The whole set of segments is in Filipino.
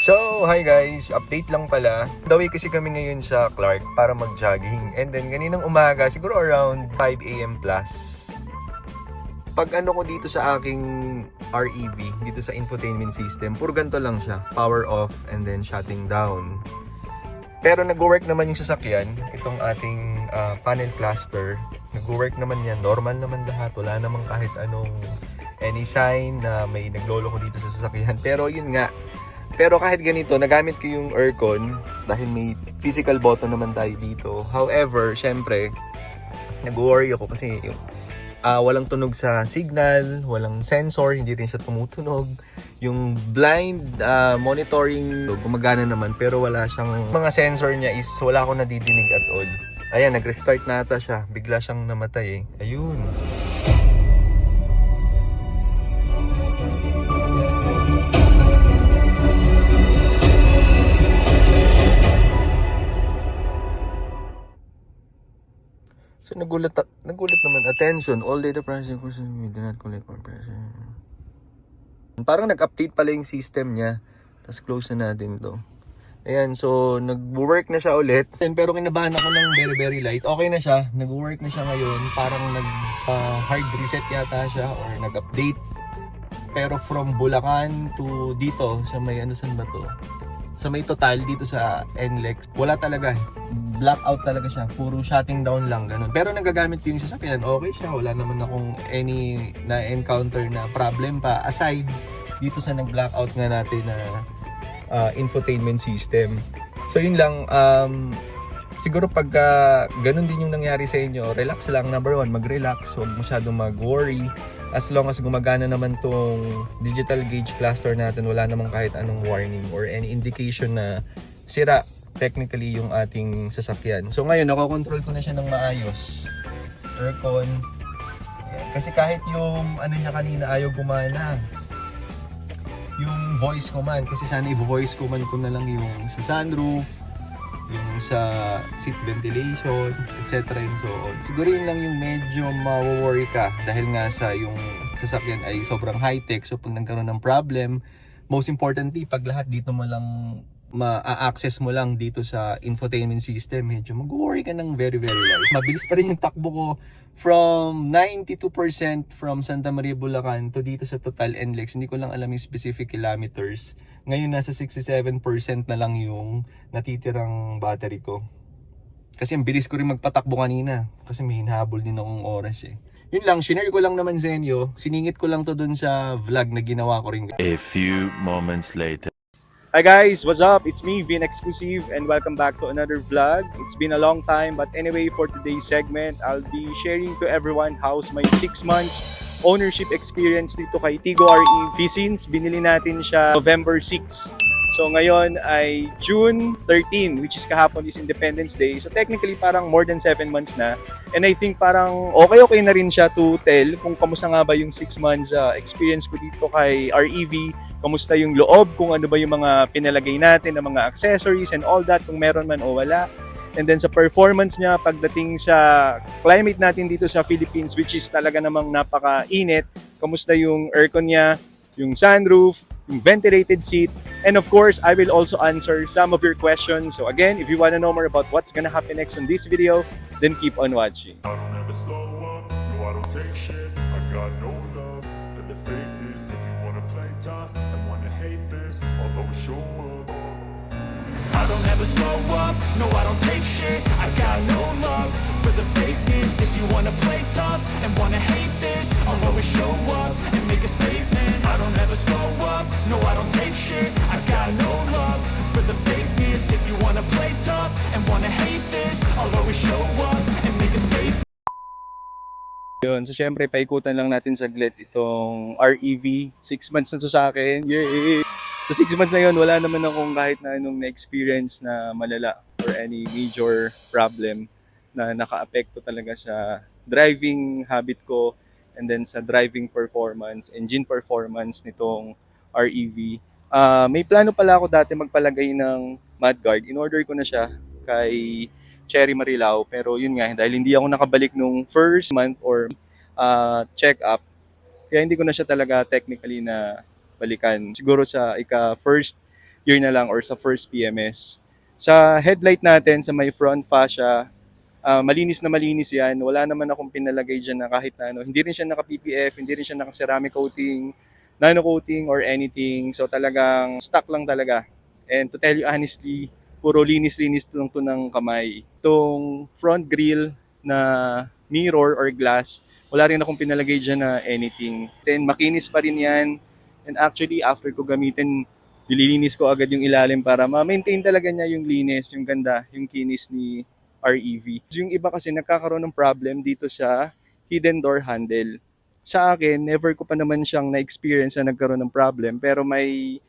So, hi guys! Update lang pala. The way kasi kami ngayon sa Clark para mag-jogging. And then, kaninang umaga, siguro around 5 a.m. plus. Pag ano ko dito sa aking REV, dito sa infotainment system, puro ganito lang siya. Power off and then shutting down. Pero nag-work naman yung sasakyan, itong ating panel cluster. Nag-work naman yan, normal naman lahat. Wala namang kahit anong any sign na may naglolo ko dito sa sasakyan. Pero yun nga, pero kahit ganito, nagamit ko yung aircon dahil may physical button naman tayo dito. However, syempre, nag-worry ako kasi walang tunog sa signal, walang sensor, hindi rin siya tumutunog. Yung blind monitoring, gumagana naman pero wala siyang, mga sensor niya is wala akong nadidinig at all. Ayan, nag-restart na ata siya. Bigla siyang namatay eh. Ayun. So nagulat naman, attention, all data processing for we do not collect or pressure. Parang nag-update pala yung system niya. Tapos close na natin to. Ayan, so nag-work na siya ulit. Pero kinabahan ako ng very light. Okay na siya, nag-work na siya ngayon. Parang nag-hard reset yata siya or nag-update. Pero from Bulacan to dito, sa may ano, san ba to? Sa may total dito sa NLEX, wala talaga. Blackout talaga siya. Puro shutting down lang, ganun. Pero nagagamit ko yung sasakyan, okay siya. Wala naman akong any na-encounter na problem pa. Aside dito sa nag-blackout nga natin na infotainment system. So yun lang, siguro pagka ganun din yung nangyari sa inyo, relax lang. Number one, mag-relax. Huwag masyadong mag-worry. As long as gumagana naman tong digital gauge cluster natin, wala namang kahit anong warning or any indication na sira technically yung ating sasakyan. So ngayon, nakokontrol ko na siya ng maayos. Aircon. Kasi kahit yung ano niya kanina ayaw gumana. Yung voice command, kasi sana i-voice command ko na lang yung sa sunroof, yung sa seat ventilation, etc. and so on. Siguro yun lang yung medyo ma-worry ka dahil nga sa yung sasakyan ay sobrang high-tech. So pag nagkaroon ng problem, most importantly, pag lahat dito mo lang ma-access mo lang dito sa infotainment system, medyo mag-worry ka ng very light. Mabilis pa rin yung takbo ko from 92% from Santa Maria, Bulacan to dito sa Total NLEX. Hindi ko lang alam yung specific kilometers. Ngayon nasa 67% na lang yung natitirang battery ko. Kasi ang bilis ko rin magpatakbo kanina. Kasi may hinahabol din akong oras eh. Yun lang, shinare ko lang naman sa inyo. Siningit ko lang to dun sa vlog na ginawa ko rin. A few moments later. Hi guys, what's up? It's me, Vin Exclusive, and welcome back to another vlog. It's been a long time, but anyway, for today's segment, I'll be sharing to everyone how's my 6 months ownership experience dito kay Tigo REV since binili natin siya November 6. So ngayon ay June 13, which is kahapon is Independence Day. So technically parang more than 7 months na. And I think parang okay na rin siya to tell kung kamusta nga ba yung 6 months experience ko dito kay REV. Kamusta yung loob, kung ano ba yung mga pinalagay natin, na mga accessories and all that, kung meron man o wala. And then sa performance niya pagdating sa climate natin dito sa Philippines, which is talaga namang napaka-init. Kamusta yung aircon niya, yung sunroof, yung ventilated seat, and of course, I will also answer some of your questions. So again, if you want to know more about what's gonna happen next on this video, then keep on watching. I don't ever slow up, no I don't take shit. I got no love for the fakeness. If you wanna play tough and wanna hate this, I'll always show up. I don't ever slow up, no I don't take shit. I got no love for the fakeness. If you wanna play tough and wanna hate this, I'll always show up and make a statement. I don't ever slow up, no I don't take shit. I got no love for the fakeness. If you wanna play tough and wanna hate this, I'll always show up and make a statement. Yun, so syempre paikutan lang natin saglit itong REV. 6 months na to sa akin. Yay! So 6 months na yun, wala naman akong kahit na anong na-experience na malala or any major problem na naka-apekto talaga sa driving habit ko and then sa driving performance, engine performance nitong REV. May plano pala ako dati magpalagay ng mudguard. In-order ko na siya kay Cherry Marilao, pero yun nga, dahil hindi ako nakabalik nung first month or check-up, kaya hindi ko na siya talaga technically na balikan. Siguro sa ika-first year na lang or sa first PMS. Sa headlight natin, sa may front fascia, malinis na malinis yan. Wala naman akong pinalagay dyan na kahit na ano. Hindi rin siya naka-PPF, hindi rin siya naka-ceramic coating, nano coating or anything. So talagang stock lang talaga. And to tell you honestly, puro linis-linis lang to ng kamay. Itong front grille na mirror or glass, wala rin akong pinalagay dyan na anything. Then makinis pa rin yan. And actually, after ko gamitin, nililinis ko agad yung ilalim para ma-maintain talaga niya yung linis, yung ganda, yung kinis ni REV. Yung iba kasi nagkakaroon ng problem dito sa hidden door handle. Sa akin, never ko pa naman siyang na-experience na nagkaroon ng problem, pero may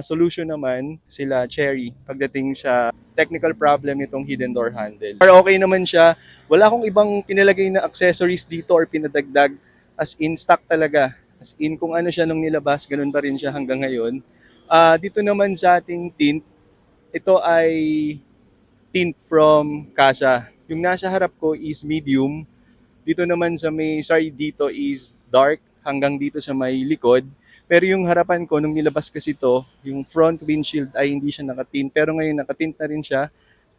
solution naman sila Cherry pagdating sa technical problem nitong hidden door handle. Pero okay naman siya. Wala akong ibang pinalagay na accessories dito or pinadagdag, as in stock talaga. As in kung ano siya nung nilabas, ganun pa rin siya hanggang ngayon. Dito naman sa ating tint, ito ay tint from Casa. Yung nasa harap ko is medium. Dito naman sa may, dito is dark hanggang dito sa may likod. Pero yung harapan ko, nung nilabas kasi to, yung front windshield ay hindi siya nakatint. Pero ngayon nakatint na rin siya.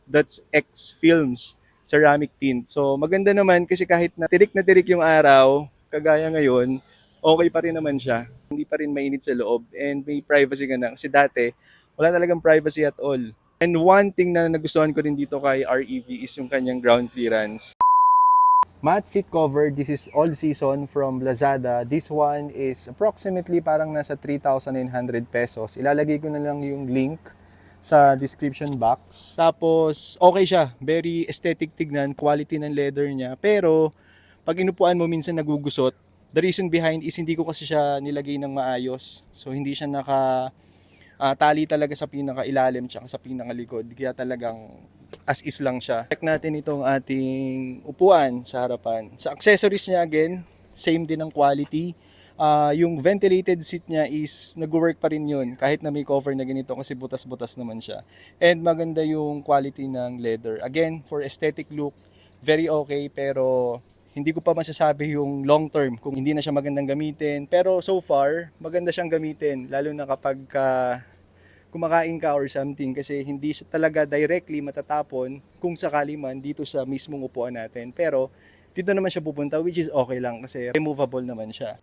That's X Films ceramic tint. So maganda naman kasi kahit na tirik yung araw, kagaya ngayon, okay pa rin naman siya. Hindi pa rin mainit sa loob and may privacy ka na. Kasi dati, wala talagang privacy at all. And one thing na nagustuhan ko rin dito kay REV is yung kanyang ground clearance. Matte seat cover, this is all season from Lazada. This one is approximately parang nasa 3,900 pesos. Ilalagay ko na lang yung link sa description box. Tapos, okay siya. Very aesthetic tignan, quality ng leather niya. Pero, pag inupuan mo minsan nagugusot. The reason behind is hindi ko kasi siya nilagay ng maayos. So, hindi siya tali talaga sa pinakailalim tsaka sa pinakalikod. Kaya talagang as is lang siya. Check natin itong ating upuan sa harapan. Sa accessories niya again, same din ang quality. Yung ventilated seat niya is nag-work pa rin yun kahit na may cover na ganito kasi butas-butas naman siya. And maganda yung quality ng leather. Again, for aesthetic look, very okay pero hindi ko pa masasabi yung long term kung hindi na siya magandang gamitin. Pero so far, maganda siyang gamitin lalo na kapag kumakain ka or something kasi hindi siya talaga directly matatapon kung sakali man dito sa mismong upuan natin. Pero dito naman siya pupunta which is okay lang kasi removable naman siya.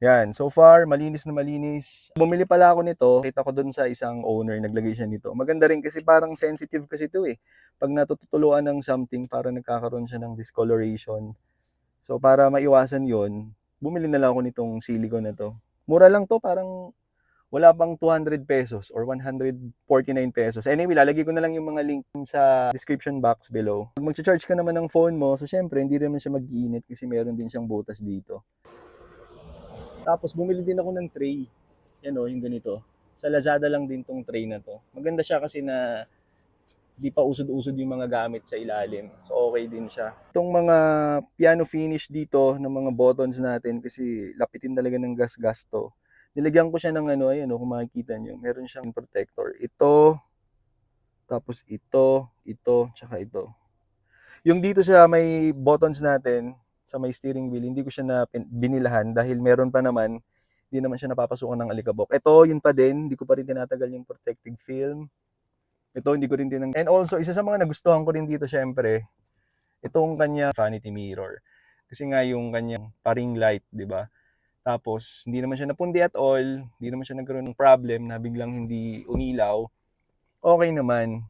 Yan, so far malinis na malinis. Bumili pala ako nito, kita ko dun sa isang owner, naglagay siya nito. Maganda rin kasi parang sensitive kasi ito eh. Pag natutuluan ng something, parang nagkakaroon siya ng discoloration. So para maiwasan yon, bumili na lang ako nitong silicone na to. Mura lang to, parang wala pang 200 pesos or 149 pesos. Anyway, lalagay ko na lang yung mga link sa description box below. Pag mag-charge ka naman ng phone mo, so syempre hindi naman siya mag-iinit kasi meron din siyang butas dito. Tapos bumili din ako ng tray. Yan o, yung ganito. Sa Lazada lang din tong tray na to. Maganda siya kasi na di pa usod-usod yung mga gamit sa ilalim. So okay din siya. Itong mga piano finish dito ng mga buttons natin kasi lapitin talaga ng gas-gas to. Nilagyan ko siya ng ano, ayan o, kung makikita nyo. Meron siyang protector. Ito, tapos ito, tsaka ito. Yung dito sa may buttons natin, sa may steering wheel, hindi ko siya na binilahan dahil meron pa naman, hindi naman siya napapasukan ng alikabok. Ito, yun pa din, hindi ko pa rin tinatagal yung protective film. Ito, hindi ko rin And also, isa sa mga nagustuhan ko rin dito, syempre, itong kanya vanity mirror. Kasi nga yung kanyang paring light, di ba? Tapos, hindi naman siya napundi at all, hindi naman siya nagkaroon ng problem na biglang hindi umilaw. Okay naman.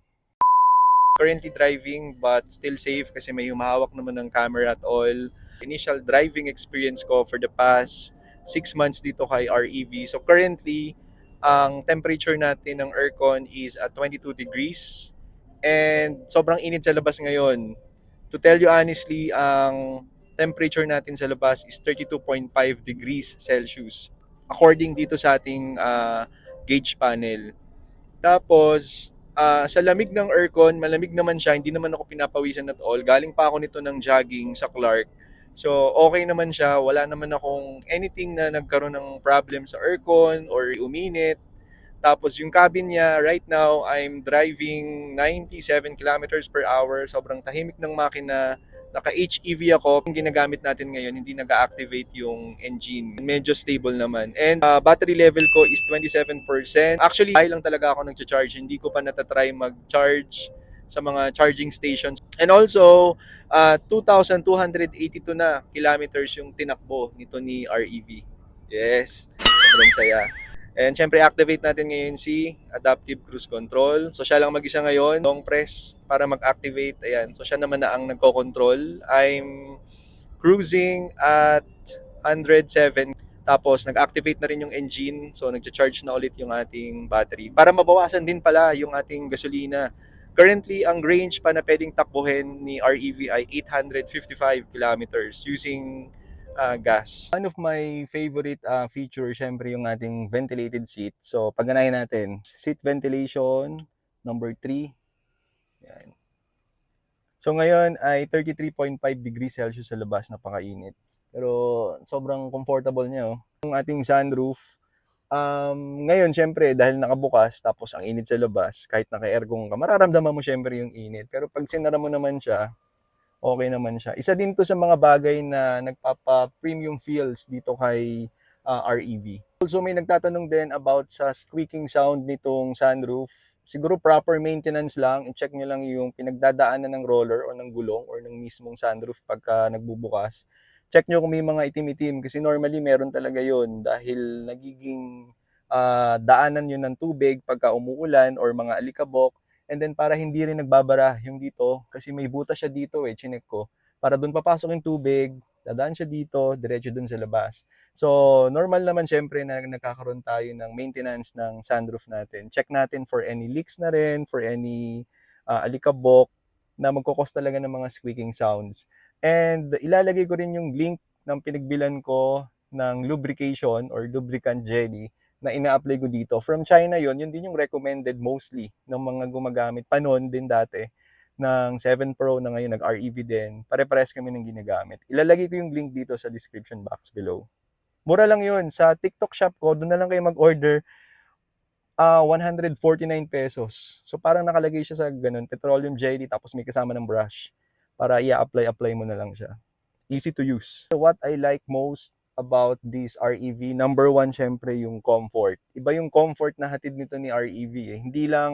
Currently driving but still safe kasi may humahawak naman ng camera at all. Initial driving experience ko for the past 6 months dito kay REV. So currently, ang temperature natin ng aircon is at 22 degrees and sobrang init sa labas ngayon. To tell you honestly, ang temperature natin sa labas is 32.5 degrees Celsius according dito sa ating gauge panel. Tapos, sa lamig ng aircon, malamig naman siya, hindi naman ako pinapawisan at all. Galing pa ako nito ng jogging sa Clark. So, okay naman siya. Wala naman akong anything na nagkaroon ng problem sa aircon or uminit. Tapos yung cabin niya, right now, I'm driving 97 kilometers per hour. Sobrang tahimik ng makina. Naka-HEV ako. Yung ginagamit natin ngayon, hindi nag-activate yung engine. Medyo stable naman. And battery level ko is 27%. Actually, high lang talaga ako nag-charge. Hindi ko pa natatry mag-charge sa mga charging stations. And also, 2,282 na kilometers yung tinakbo nito ni REV. Yes, sobrang saya. And syempre, activate natin ngayon si Adaptive Cruise Control. So siya lang mag-isa ngayon. Long press para mag-activate. Ayan. So siya naman na ang nagko-control. I'm cruising at 107. Tapos nag-activate na rin yung engine. So nag-charge na ulit yung ating battery. Para mabawasan din pala yung ating gasolina. Currently, ang range pa na pwedeng takbuhin ni REV ay 855 kilometers using gas. One of my favorite feature, syempre yung ating ventilated seat. So, pagganahin natin. Seat ventilation, number 3. Yan. So, ngayon ay 33.5 degrees Celsius sa labas, napakainit. Pero, sobrang comfortable niya. Oh. Yung ating sunroof, ngayon, syempre, dahil nakabukas, tapos ang init sa labas, kahit naka-aircon ka, mararamdaman mo syempre yung init. Pero pag sinara mo naman siya, okay naman siya. Isa din to sa mga bagay na nagpapa-premium feels dito kay REV. Also, may nagtatanong din about sa squeaking sound nitong sunroof. Siguro proper maintenance lang. I-check nyo lang yung pinagdadaanan ng roller o ng gulong or ng mismong sunroof pagka nagbubukas. Check nyo kung may mga itim-itim kasi normally meron talaga yon dahil nagiging daanan yun ng tubig pagka umuulan or mga alikabok. And then para hindi rin nagbabara yung dito kasi may butas siya dito chinek ko. Para doon papasok yung tubig, dadaan siya dito, diretso doon sa labas. So normal naman syempre na nagkakaroon tayo ng maintenance ng sunroof natin. Check natin for any leaks na rin, for any alikabok na magkukos talaga ng mga squeaking sounds. And ilalagay ko rin yung link ng pinagbilan ko ng lubrication or lubricant jelly na ina-apply ko dito. From China yun din yung recommended mostly ng mga gumagamit pa noon din dati ng 7 Pro na ngayon nag-REV din. Pare-pares kami ng ginagamit. Ilalagay ko yung link dito sa description box below. Mura lang yun. Sa TikTok shop ko, doon na lang kayo mag-order 149 pesos. So parang nakalagay siya sa ganun, petroleum jelly tapos may kasama ng brush para i-apply mo na lang siya. Easy to use. So what I like most about this REV, number 1 syempre yung comfort. Iba yung comfort na hatid nito ni REV. Hindi lang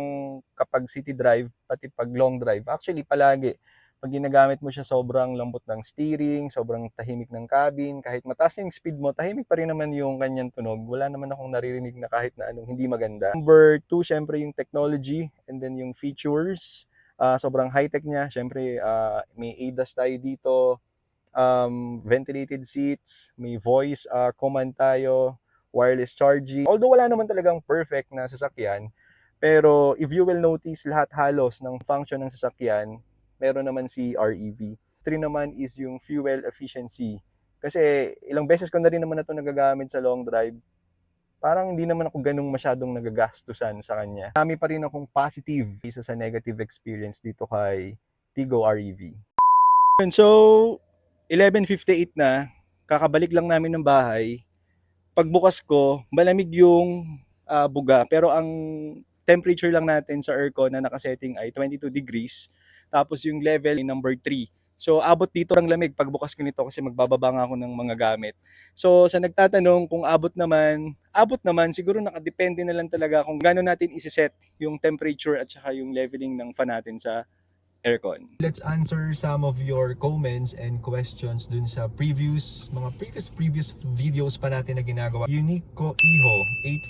kapag city drive, pati pag long drive. Actually, palagi. Pag ginagamit mo siya, sobrang lambot ng steering, sobrang tahimik ng cabin. Kahit mataas yung speed mo, tahimik pa rin naman yung kanyang tunog. Wala naman akong naririnig na kahit na anong hindi maganda. Number 2, syempre yung technology and then yung features. Sobrang high-tech niya. Syempre, may ADAS tayo dito. Ventilated seats, may voice command tayo, wireless charging. Although wala naman talagang perfect na sasakyan, pero if you will notice lahat halos ng function ng sasakyan, meron naman si REV. 3 naman is yung fuel efficiency. Kasi ilang beses ko na rin naman na ito nagagamit sa long drive. Parang hindi naman ako ganung masyadong nagagastusan sa kanya. Dami pa rin akong positive isa sa negative experience dito kay Tigo REV. So, 11:58 na, kakabalik lang namin ng bahay. Pagbukas ko, malamig yung buga. Pero ang temperature lang natin sa aircon na nakasetting ay 22 degrees. Tapos yung level ay number 3. So abot dito ang lamig pagbukas ko nito kasi magbababa nga ako ng mga gamit. So sa nagtatanong kung abot naman, siguro nakadepende na lang talaga kung gaano natin isi-set yung temperature at saka yung leveling ng fan natin sa aircon. Let's answer some of your comments and questions dun sa previous videos pa natin na ginagawa. Unico Iho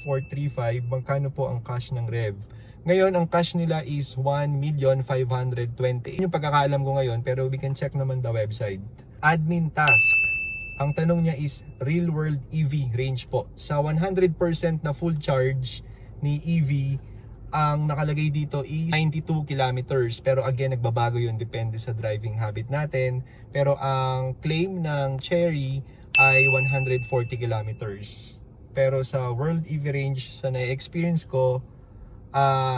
8435, magkano po ang cash ng rev? Ngayon, ang cash nila is 1,520,000. Yung pagkakaalam ko ngayon, pero we can check naman the website. Admin task. Ang tanong niya is real world EV range po. Sa 100% na full charge ni EV, ang nakalagay dito is 92 kilometers. Pero again, nagbabago yun. Depende sa driving habit natin. Pero ang claim ng Chery ay 140 kilometers. Pero sa World EV range, sa na-experience ko,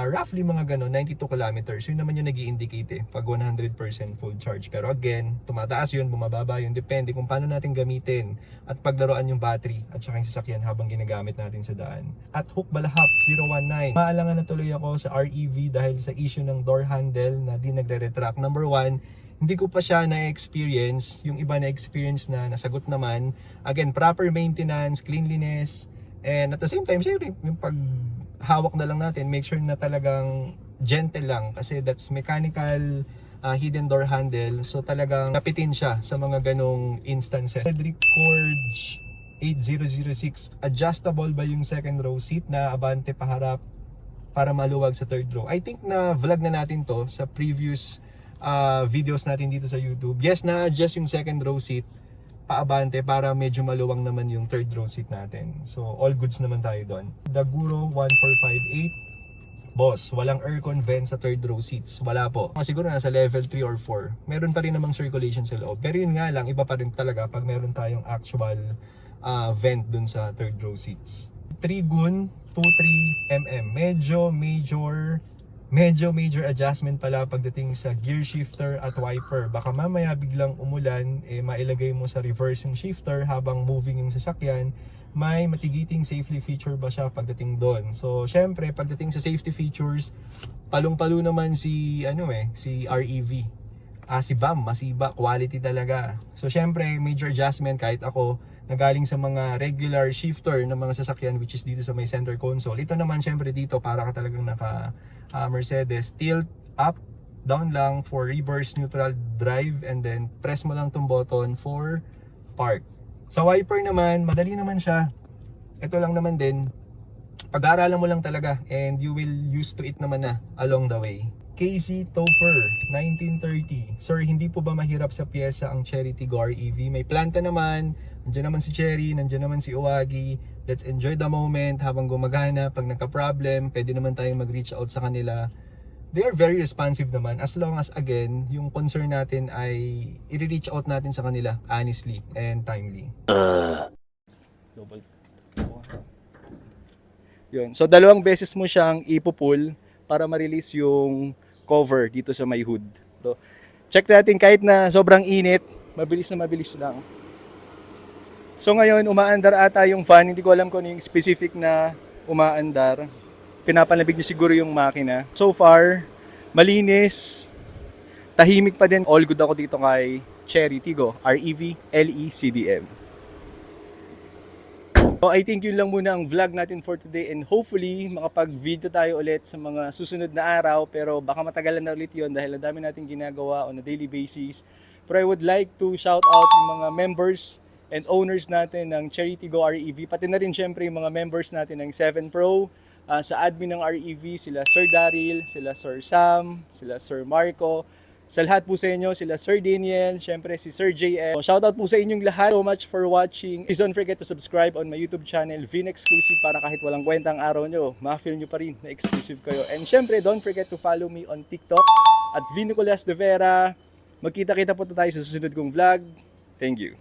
roughly mga gano, 92 kilometers. Yun naman yung nag-i-indicate pag 100% full charge. Pero again, tumataas yun, bumababa yun. Depende kung paano natin gamitin at paglaruan yung battery at saka yung sasakyan habang ginagamit natin sa daan. At Hook Balahap 019. Maalangan na tuloy ako sa REV dahil sa issue ng door handle na di nagre-retract. Number 1, hindi ko pa siya na-experience. Yung iba na-experience na nasagot naman. Again, proper maintenance, cleanliness, and at the same time, syempre, yung paghawak na lang natin, make sure na talagang gentle lang kasi that's mechanical hidden door handle. So talagang napitin siya sa mga ganong instances. Cedric Corge 8006, adjustable ba yung second row seat na abante paharap para maluwag sa third row? I think na vlog na natin to sa previous videos natin dito sa YouTube. Yes, na-adjust yung second row seat paabante para medyo maluwang naman yung third row seat natin. So, all goods naman tayo doon. Daguro 1458. Boss, walang aircon vent sa third row seats. Wala po. Siguro nasa level 3 or 4. Meron pa rin namang circulation sa loob. Pero yun nga lang, iba pa rin talaga pag meron tayong actual vent dun sa third row seats. Trigun 23mm. Medyo major adjustment pala pagdating sa gear shifter at wiper. Baka mamaya biglang umulan, mailagay mo sa reverse yung shifter habang moving yung sasakyan. May matigiting safety feature ba siya pagdating doon? So, syempre, pagdating sa safety features, palong-palo naman si REV. Si BAM, masiba, quality talaga. So, syempre, major adjustment kahit ako, nagaling sa mga regular shifter ng mga sasakyan which is dito sa may center console. Ito naman syempre dito para ka talagang naka Mercedes, tilt up, down lang for reverse, neutral, drive, and then press mo lang tong button for park. Sa wiper naman, madali naman siya. Ito lang naman din, pag-aaralan mo lang talaga and you will used to it naman na along the way. KC Topher 1930. Sir, hindi po ba mahirap sa pyesa ang Chery Tigor EV? May planta naman, nandiyan naman si Chery, nandiyan naman si Owagi. Let's enjoy the moment habang gumagana. Pag nagka-problem, pwede naman tayong mag-reach out sa kanila. They are very responsive naman as long as again, yung concern natin ay i-reach out natin sa kanila honestly and timely. Yun. So, 2 beses mo siyang ipupull para ma-release yung cover dito sa may hood. So, check natin kahit na sobrang init, mabilis lang. So ngayon, umaandar ata yung fan. Hindi ko alam kung ano yung specific na umaandar. Pinapalamig niya siguro yung makina. So far, malinis. Tahimik pa din. All good ako dito kay Chery Tiggo, REV LE CDM. So I think yun lang muna ang vlog natin for today and hopefully makapag-video tayo ulit sa mga susunod na araw pero baka matagalan na ulit yun dahil ang dami natin ginagawa on a daily basis. Pero I would like to shout out yung mga members and owners natin ng Chery Tiggo REV, pati na rin syempre yung mga members natin ng 7 Pro, sa admin ng REV, sila Sir Daryl, sila Sir Sam, sila Sir Marco, sa lahat po sa inyo, sila Sir Daniel, syempre si Sir JM. So, shoutout po sa inyong lahat. So much for watching. Please don't forget to subscribe on my YouTube channel, Vin Exclusive, para kahit walang kwentang araw nyo, ma-feel nyo pa rin na exclusive kayo. And syempre, don't forget to follow me on TikTok at Vin Nicolas de Vera. Magkita-kita po tayo sa susunod kong vlog. Thank you.